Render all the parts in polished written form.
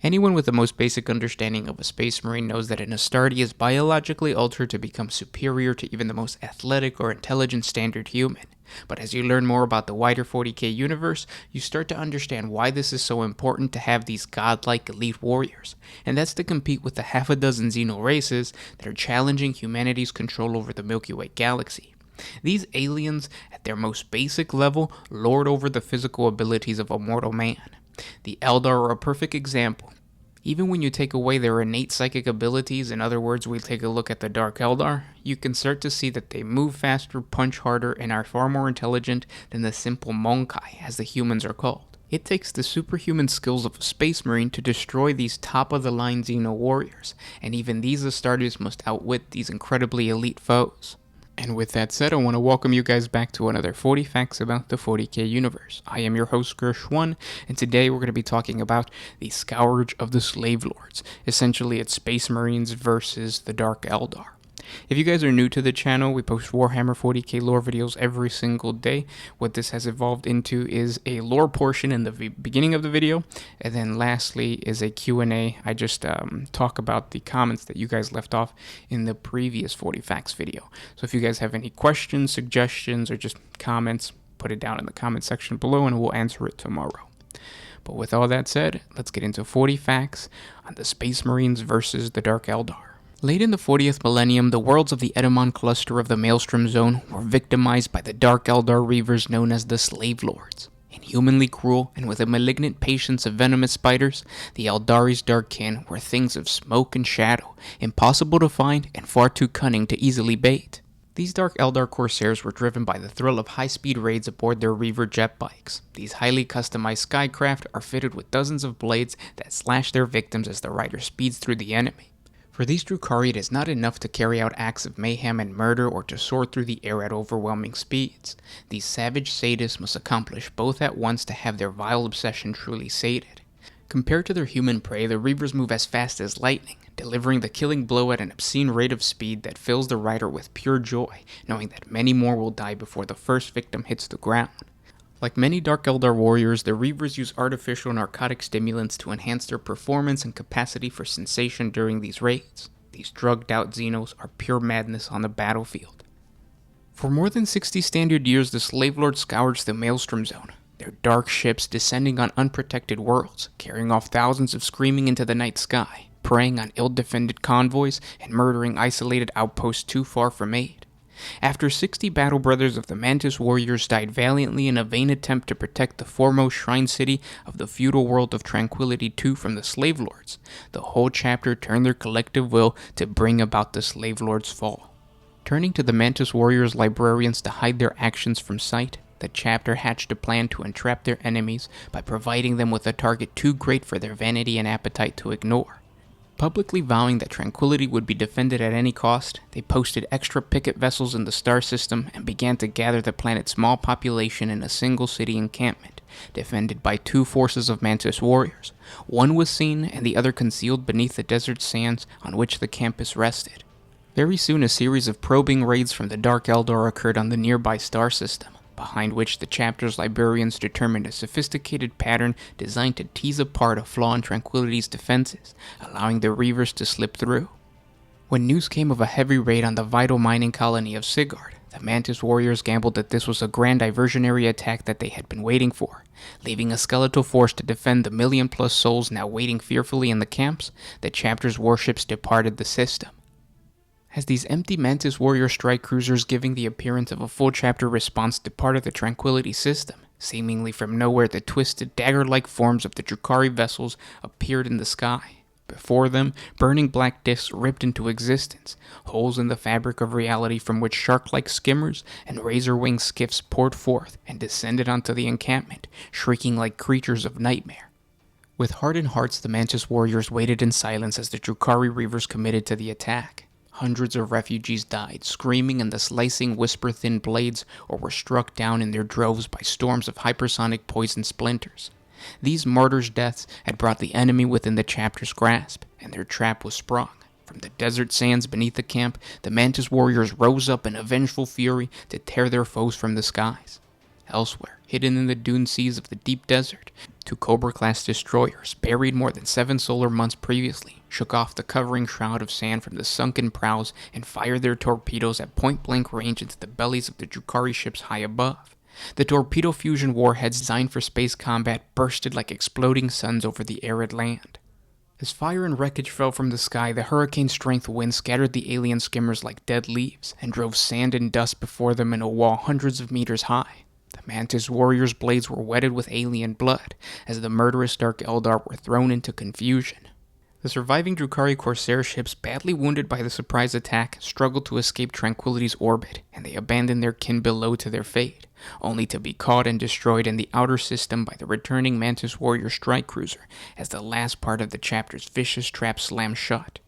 Anyone with the most basic understanding of a Space Marine knows that an Astartes is biologically altered to become superior to even the most athletic or intelligent standard human. But as you learn more about the wider 40k universe, you start to understand why this is so important to have these godlike elite warriors, and that's to compete with the half a dozen Xeno races that are challenging humanity's control over the Milky Way galaxy. These aliens, at their most basic level, lord over the physical abilities of a mortal man. The Eldar are a perfect example. Even when you take away their innate psychic abilities, in other words, we take a look at the Dark Eldar, you can start to see that they move faster, punch harder, and are far more intelligent than the simple Monkai, as the humans are called. It takes the superhuman skills of a Space Marine to destroy these top-of-the-line Xeno warriors, and even these Astartes must outwit these incredibly elite foes. And with that said, I want to welcome you guys back to another 40 Facts about the 40k universe. I am your host, Gersh1, and today we're going to be talking about the Scourge of the Slave Lords. Essentially, it's Space Marines versus the Dark Eldar. If you guys are new to the channel, we post Warhammer 40k lore videos every single day. What this has evolved into is a lore portion in the beginning of the video, and then lastly is a Q&A. I just talk about the comments that you guys left off in the previous 40 Facts video. So if you guys have any questions, suggestions, or just comments, put it down in the comment section below and we'll answer it tomorrow. But with all that said, let's get into 40 Facts on the Space Marines versus the Dark Eldar. Late in the 40th millennium, the worlds of the Edamon cluster of the Maelstrom Zone were victimized by the Dark Eldar Reavers known as the Slave Lords. Inhumanly cruel and with a malignant patience of venomous spiders, the Eldari's dark kin were things of smoke and shadow, impossible to find and far too cunning to easily bait. These Dark Eldar Corsairs were driven by the thrill of high-speed raids aboard their Reaver jet bikes. These highly customized skycraft are fitted with dozens of blades that slash their victims as the rider speeds through the enemy. For these Drukhari, it is not enough to carry out acts of mayhem and murder or to soar through the air at overwhelming speeds. These savage sadists must accomplish both at once to have their vile obsession truly sated. Compared to their human prey, the Reavers move as fast as lightning, delivering the killing blow at an obscene rate of speed that fills the rider with pure joy, knowing that many more will die before the first victim hits the ground. Like many Dark Eldar warriors, the Reavers use artificial narcotic stimulants to enhance their performance and capacity for sensation during these raids. These drugged-out Xenos are pure madness on the battlefield. For more than 60 standard years, the Slave Lords scourged the Maelstrom Zone, their dark ships descending on unprotected worlds, carrying off thousands of screaming into the night sky, preying on ill-defended convoys, and murdering isolated outposts too far from aid. After 60 battle brothers of the Mantis warriors died valiantly in a vain attempt to protect the foremost shrine city of the feudal world of Tranquility II from the Slave Lords, the whole chapter turned their collective will to bring about the Slave Lords' fall. Turning to the Mantis warriors' librarians to hide their actions from sight, the chapter hatched a plan to entrap their enemies by providing them with a target too great for their vanity and appetite to ignore. Publicly vowing that Tranquility would be defended at any cost, they posted extra picket vessels in the star system and began to gather the planet's small population in a single city encampment, defended by two forces of Mantis warriors. One was seen and the other concealed beneath the desert sands on which the campus rested. Very soon a series of probing raids from the Dark Eldar occurred on the nearby star system, behind which the chapter's librarians determined a sophisticated pattern designed to tease apart a flaw in Tranquility's defenses, allowing the Reavers to slip through. When news came of a heavy raid on the vital mining colony of Sigard, the Mantis warriors gambled that this was a grand diversionary attack that they had been waiting for. Leaving a skeletal force to defend the million-plus souls now waiting fearfully in the camps, the chapter's warships departed the system. As these empty Mantis warrior strike cruisers giving the appearance of a full chapter response departed the Tranquility system, seemingly from nowhere the twisted, dagger-like forms of the Drukhari vessels appeared in the sky. Before them, burning black discs ripped into existence, holes in the fabric of reality from which shark-like skimmers and razor-winged skiffs poured forth and descended onto the encampment, shrieking like creatures of nightmare. With hardened hearts, the Mantis warriors waited in silence as the Drukhari Reavers committed to the attack. Hundreds of refugees died, screaming in the slicing, whisper-thin blades, or were struck down in their droves by storms of hypersonic poison splinters. These martyrs' deaths had brought the enemy within the chapter's grasp, and their trap was sprung. From the desert sands beneath the camp, the Mantis warriors rose up in a vengeful fury to tear their foes from the skies. Elsewhere, hidden in the dune seas of the deep desert, 2 Cobra-class destroyers, buried more than 7 solar months previously, shook off the covering shroud of sand from the sunken prows and fired their torpedoes at point-blank range into the bellies of the Drukhari ships high above. The torpedo fusion warheads designed for space combat bursted like exploding suns over the arid land. As fire and wreckage fell from the sky, the hurricane-strength wind scattered the alien skimmers like dead leaves and drove sand and dust before them in a wall hundreds of meters high. The Mantis warriors' blades were wetted with alien blood, as the murderous Dark Eldar were thrown into confusion. The surviving Drukhari Corsair ships, badly wounded by the surprise attack, struggled to escape Tranquility's orbit, and they abandoned their kin below to their fate, only to be caught and destroyed in the outer system by the returning Mantis warrior strike cruiser, as the last part of the chapter's vicious trap slammed shut.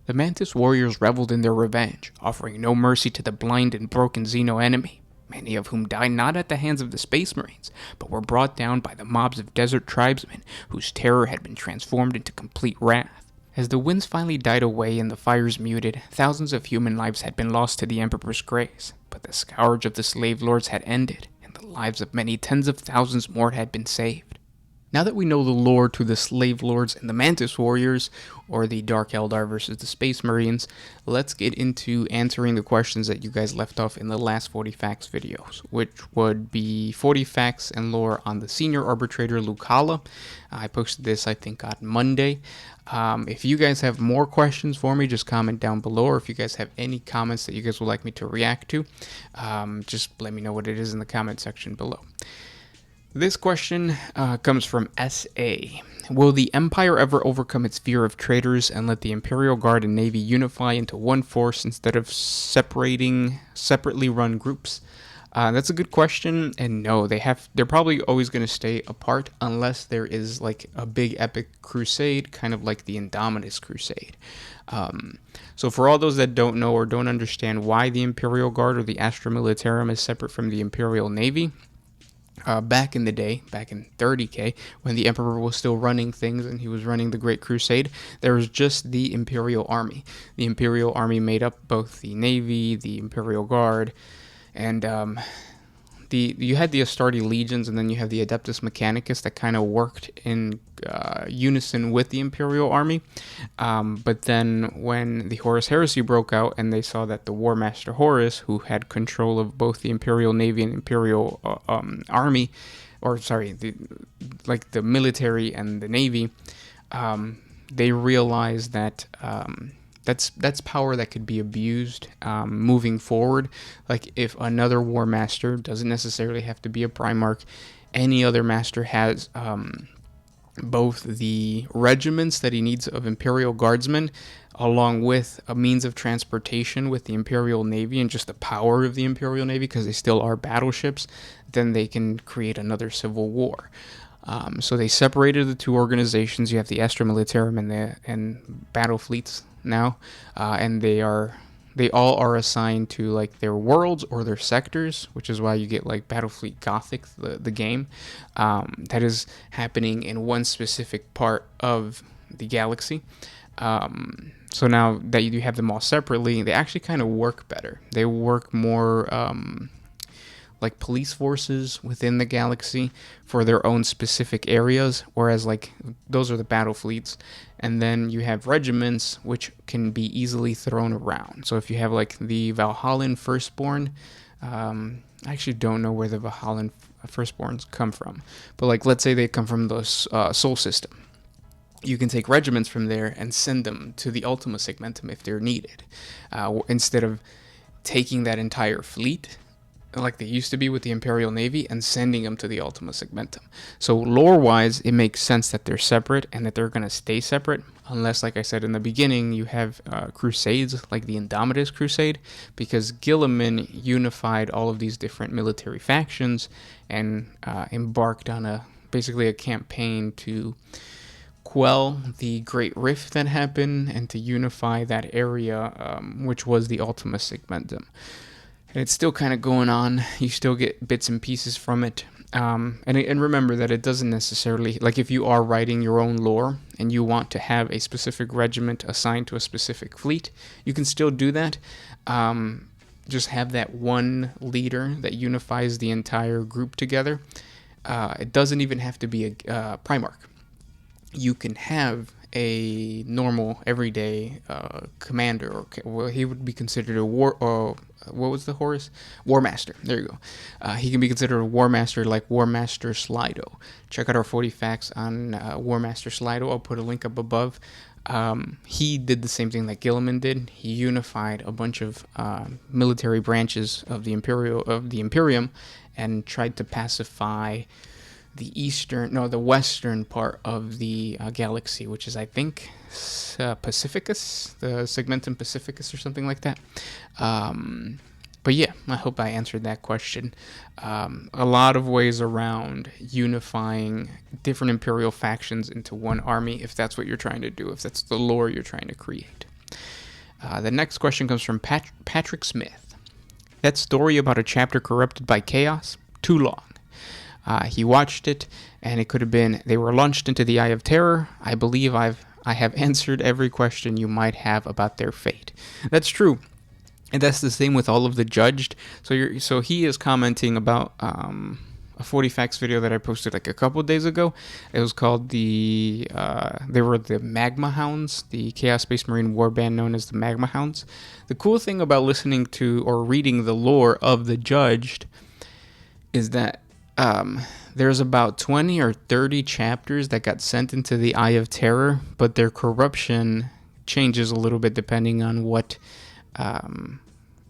The Mantis warriors reveled in their revenge, offering no mercy to the blind and broken Xeno enemy, many of whom died not at the hands of the Space Marines, but were brought down by the mobs of desert tribesmen whose terror had been transformed into complete wrath. As the winds finally died away and the fires muted, thousands of human lives had been lost to the Emperor's grace, but the scourge of the slave lords had ended, and the lives of many tens of thousands more had been saved. Now that we know the lore to the Slave Lords and the Mantis Warriors, or the Dark Eldar versus the Space Marines, let's get into answering the questions that you guys left off in the last 40 Facts videos, which would be 40 Facts and lore on the Senior Arbitrator Lucala. I posted this, I think, on Monday. If you guys have more questions for me, just comment down below, or if you guys have any comments that you guys would like me to react to, just let me know what it is in the comment section below. This question comes from S.A. Will the Empire ever overcome its fear of traitors and let the Imperial Guard and Navy unify into one force instead of separately run groups? That's a good question, and no, they're probably always going to stay apart unless there is like a big epic crusade, kind of like the Indomitus Crusade. So for all those that don't know or don't understand why the Imperial Guard or the Astra Militarum is separate from the Imperial Navy, back in the day, back in 30K, when the Emperor was still running things and he was running the Great Crusade, there was just the Imperial Army. The Imperial Army made up both the Navy, the Imperial Guard, and you had the Astarte Legions, and then you have the Adeptus Mechanicus that kind of worked in unison with the Imperial Army. But then when the Horus Heresy broke out and they saw that the War Master Horus, who had control of both the Imperial Navy and Imperial Army, or sorry, the military and the Navy, they realized that that's power that could be abused moving forward. Like if another War Master, doesn't necessarily have to be a Primarch, any other master has both the regiments that he needs of Imperial Guardsmen, along with a means of transportation with the Imperial Navy and just the power of the Imperial Navy, because they still are battleships, then they can create another civil war. So they separated the two organizations. You have the Astra Militarum and battle fleets now, and they all are assigned to like their worlds or their sectors, which is why you get like Battlefleet Gothic, the game, that is happening in one specific part of the galaxy. So now that you have them all separately, they actually kind of work better. They work more like police forces within the galaxy for their own specific areas, whereas like those are the battle fleets. And then you have regiments, which can be easily thrown around. So if you have like the Valhallan Firstborn, I actually don't know where the Valhallan Firstborns come from, but like let's say they come from the Sol system. You can take regiments from there and send them to the Ultima Segmentum if they're needed, instead of taking that entire fleet like they used to be with the Imperial Navy and sending them to the Ultima Segmentum. So lore-wise, it makes sense that they're separate and that they're going to stay separate, unless, like I said in the beginning, you have crusades like the Indomitus Crusade, because Guilliman unified all of these different military factions and embarked on basically a campaign to quell the Great Rift that happened and to unify that area, which was the Ultima Segmentum. And it's still kind of going on. You still get bits and pieces from it. And remember that it doesn't necessarily, like if you are writing your own lore and you want to have a specific regiment assigned to a specific fleet, you can still do that. just have that one leader that unifies the entire group together. It doesn't even have to be a Primarch. You can have a normal, everyday commander, or well, he would be considered a war. What was the Horus? War Master. There you go. He can be considered a War Master, like War Master Slido. Check out our 40 facts on War Master Slido. I'll put a link up above. He did the same thing that Gilliman did. He unified a bunch of military branches of the Imperium and tried to pacify the western part of the galaxy, which is, I think, Pacificus, the Segmentum Pacificus or something like that. But yeah, I hope I answered that question. A lot of ways around unifying different Imperial factions into one army, if that's what you're trying to do, if that's the lore you're trying to create. The next question comes from Patrick Smith. That story about a chapter corrupted by chaos? Too long. He watched it, and it could have been, they were launched into the Eye of Terror. I believe I have answered every question you might have about their fate. That's true. And that's the same with all of the judged. So he is commenting about a 40 facts video that I posted like a couple days ago. It was called they were the Magma Hounds, the Chaos Space Marine warband known as the Magma Hounds. The cool thing about listening to or reading the lore of the judged is that there's about 20 or 30 chapters that got sent into the Eye of Terror, but their corruption changes a little bit depending on what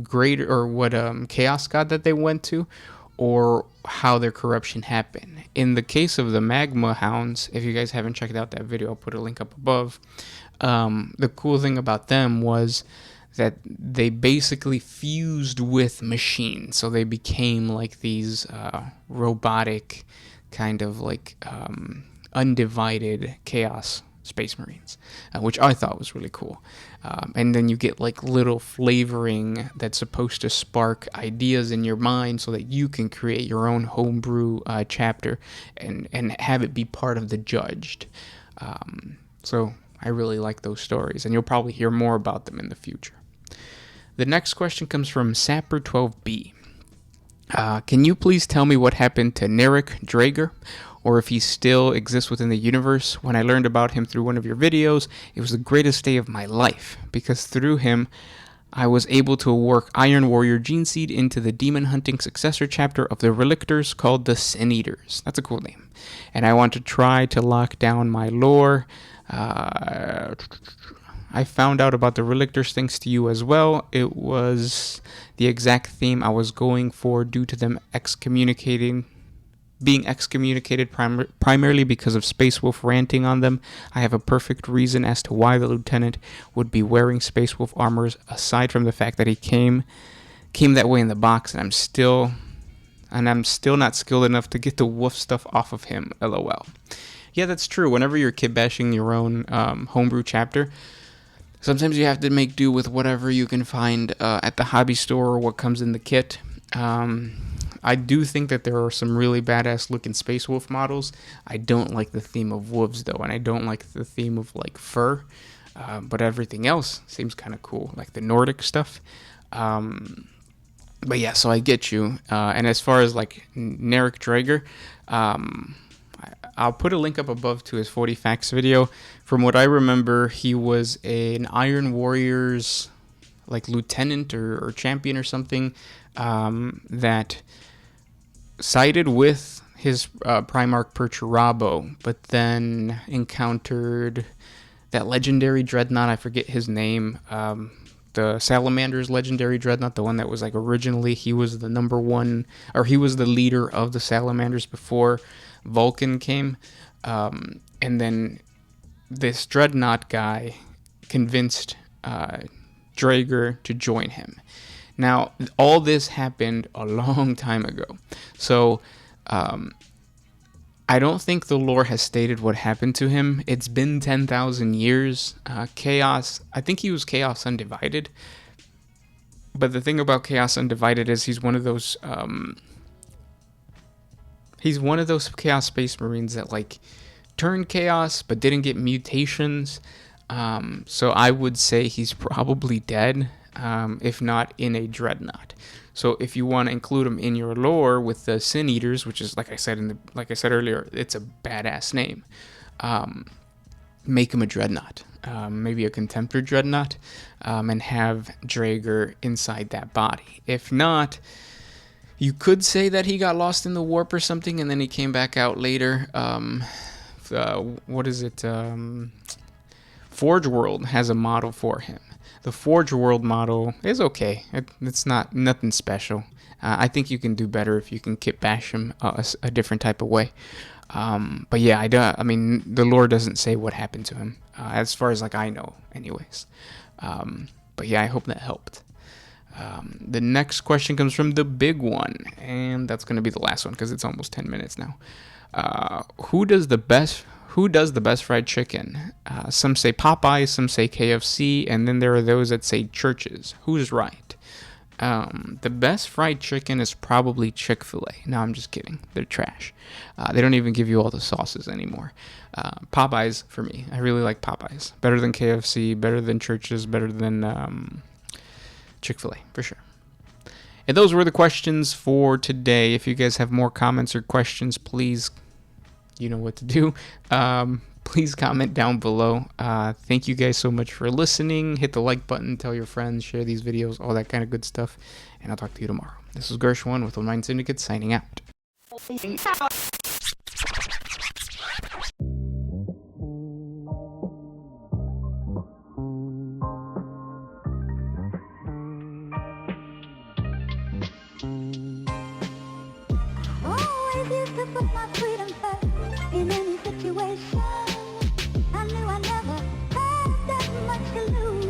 grade or what chaos god that they went to, or how their corruption happened. In the case of the Magma Hounds, if you guys haven't checked out that video, I'll put a link up above. The cool thing about them was that they basically fused with machines, so they became like these robotic kind of like undivided chaos Space Marines, which I thought was really cool. And then you get like little flavoring that's supposed to spark ideas in your mind so that you can create your own homebrew chapter and have it be part of the judged. So I really like those stories, and you'll probably hear more about them in the future. The next question comes from Sapper12B. Can you please tell me what happened to Naric Drager, or if he still exists within the universe? When I learned about him through one of your videos, it was the greatest day of my life, because through him, I was able to work Iron Warrior Gene Seed into the demon hunting successor chapter of the Relictors called the Sin Eaters. That's a cool name. And I want to try to lock down my lore. I found out about the Relictors thanks to you as well. It was the exact theme I was going for due to them being excommunicated primarily because of Space Wolf ranting on them. I have a perfect reason as to why the lieutenant would be wearing Space Wolf armors, aside from the fact that he came that way in the box, and I'm still not skilled enough to get the wolf stuff off of him. LOL. Yeah, that's true. Whenever you're kit bashing your own homebrew chapter, sometimes you have to make do with whatever you can find at the hobby store or what comes in the kit. I do think that there are some really badass looking Space Wolf models. I don't like the theme of wolves though, and I don't like the theme of like fur. But everything else seems kind of cool, like the Nordic stuff. But yeah, so I get you. And as far as like Naric Drager, I'll put a link up above to his 40 facts video. From what I remember, he was an Iron Warriors like lieutenant or champion or something that sided with his Primarch Perturabo, but then encountered that legendary dreadnought. I forget his name. The Salamander's legendary dreadnought, the one that was like originally he was the number one, or he was the leader of the Salamanders before Vulcan came. And then this dreadnought guy convinced Drager to join him. Now, all this happened a long time ago. So, I don't think the lore has stated what happened to him. It's been 10,000 years. Chaos, I think he was Chaos Undivided. But the thing about Chaos Undivided is he's one of those Chaos Space Marines that like turned Chaos but didn't get mutations. So I would say he's probably dead. if not in a dreadnought. So if you want to include them in your lore with the Sin Eaters, which is like I said earlier, it's a badass name. Make him a dreadnought, maybe a Contemptor dreadnought, and have Drager inside that body. If not, you could say that he got lost in the warp or something, and then he came back out later. What is it? Forge World has a model for him. The Forge World model is okay. It's not nothing special. I think you can do better if you can kit bash him a different type of way. But yeah, I mean, the lore doesn't say what happened to him, as far as like I know, anyways. But yeah, I hope that helped. The next question comes from the big one, and that's going to be the last one because it's almost 10 minutes now. Who does the best fried chicken? Some say Popeye, some say KFC, and then there are those that say Church's. Who's right? The best fried chicken is probably Chick-fil-A. No, I'm just kidding. They're trash. They don't even give you all the sauces anymore. Popeyes for me. I really like Popeyes. Better than KFC, better than Church's, better than Chick-fil-A, for sure. And those were the questions for today. If you guys have more comments or questions, please, you know what to do. Please comment down below. Thank you guys so much for listening. Hit the like button, tell your friends, share these videos, all that kind of good stuff. And I'll talk to you tomorrow. This is Gershwin with Online Syndicate signing out. Always used to put my freedom first in any situation. I knew I never had that much to lose.